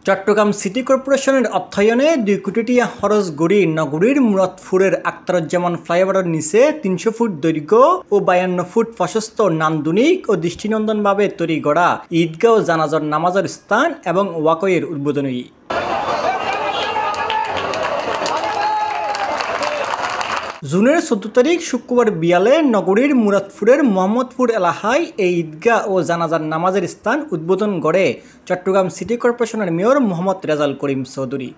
Chittagong city কর্পোরেশনের অর্থায়নে ২ কোটি টাকা খরচ গড়ি নগরীর মুরাদপুরের আখতারুজ্জামান ফ্লাইওভারের নিচে ৩০০ ফুট দৈর্ঘ্য ও ৫২ ফুট প্রশস্ত নান্দনিক ও দৃষ্টিনন্দনভাবে তৈরি গড়া ঈদগাহ ও জানাজার নামাজের স্থান এবং ওয়াকওয়ের উদ্বোধনী। জুনের ১৪ তারিখ শুক্রবার বিয়ালে নগরীর মুরাদপুরের মোহাম্মদপুর এলাকায় এই ঈদগাহ ও জানাজার নামাজের স্থান উদ্বোধন করে চট্টগ্রাম সিটি কর্পোরেশনের মেয়র মোহাম্মদ রেজাউল করিম চৌধুরী।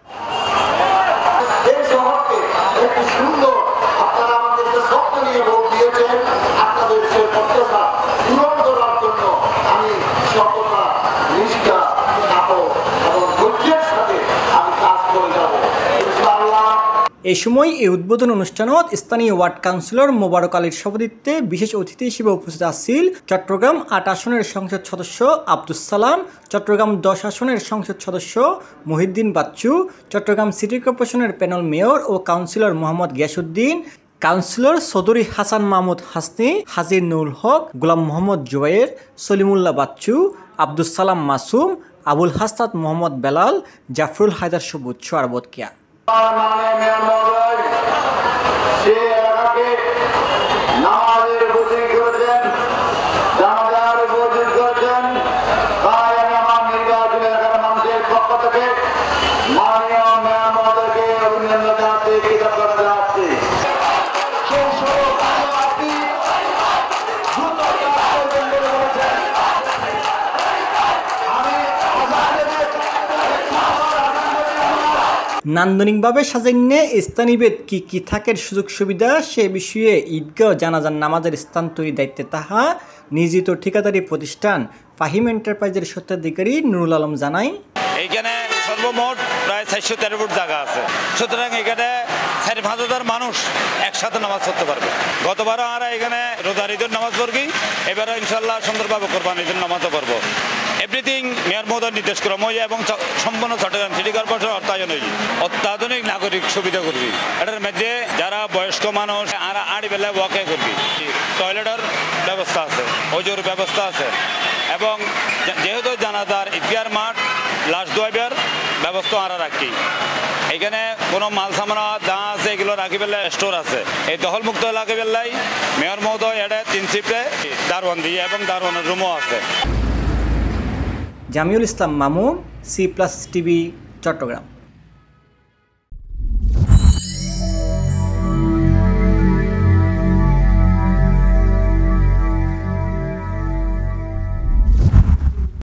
এই সময় এই উদ্বোধন অনুষ্ঠানত স্থানীয় ওয়ার্ড কাউন্সিলর মোবারক আলীর সভাপতিত্বে বিশেষ অতিথি হিসেবে উপস্থিত আছেন চট্টগ্রাম ৮ আসনের সংসদ সদস্য আব্দুস সালাম, চট্টগ্রাম ১০ আসনের সংসদ সদস্য মহিউদ্দিন বাচ্চু, চট্টগ্রাম সিটি কর্পোরেশনের প্যানেল মেয়র ও কাউন্সিলর মোহাম্মদ গিয়াসউদ্দিন, কাউন্সিলর চৌধুরী হাসান মাহমুদ হাসনি, হাজির নুরুল হক, গোলাম মোহাম্মদ জুবাইর, সলিমুল্লাহ বাচ্চু, আব্দুস সালাম মাসুম, আবুল হাসনাত মোহাম্মদ বেলাল, জাফরুল হায়দার সবুজ আরবতকিয়া। নান্দনিকভাবে সাজাইনে স্থানীয়বেদ কি থাকের সুযোগ সুবিধা সে বিষয়ে ঈদগাহ জানাজার নামাজের স্থান তৈরি দায়িত্বে তাহা নিয়োজিত ঠিকাদারি প্রতিষ্ঠান ফাহিম এন্টারপ্রাইজের স্বত্বাধিকারী নুরুল আলম জানায়, এইখানে সর্বমোট প্রায় ৪১৩ ফুট জায়গা আছে। সুতরাং এখানে ৫,০০০ মানুষ একসাথে নামাজ পড়তে পারবে। গতবারও আমরা এখানে রোজার ঈদের নামাজ পড়বি, এবারও ইনশাল্লাহ সুন্দরভাবে কোরবান ঈদের নামাজও পড়বো। এভরিথিং মেয়র মহোদয় নির্দেশ করা মই এবং সম্পূর্ণ চট্টগ্রাম সিটি কর্পোরেশন অর্থায়ন অত্যাধুনিক নাগরিক সুবিধা করবি। এটার মধ্যে যারা বয়স্ক মানুষ আর আড়ি বেলায় ওয়াকে করবি, টয়লেটের ব্যবস্থা আছে, ওজোর ব্যবস্থা আছে এবং যেহেতু জানাজার ঈদগাহ মাঠ লাশ ধোয়াইবার ব্যবস্থা আমরা রাখি। এখানে কোনো মাল সামানা যা আছে এগুলো রাখি বেলায় স্টোর আছে। এই দখলমুক্ত এলাকা বেলায় মেয়র মহোদয় এটা ৩ শিফটে দারোয়ান দিয়ে এবং দারোয়ানের রুমও আছে। জামিউল ইসলাম মামুন, C+ টিভি, চট্টগ্রাম।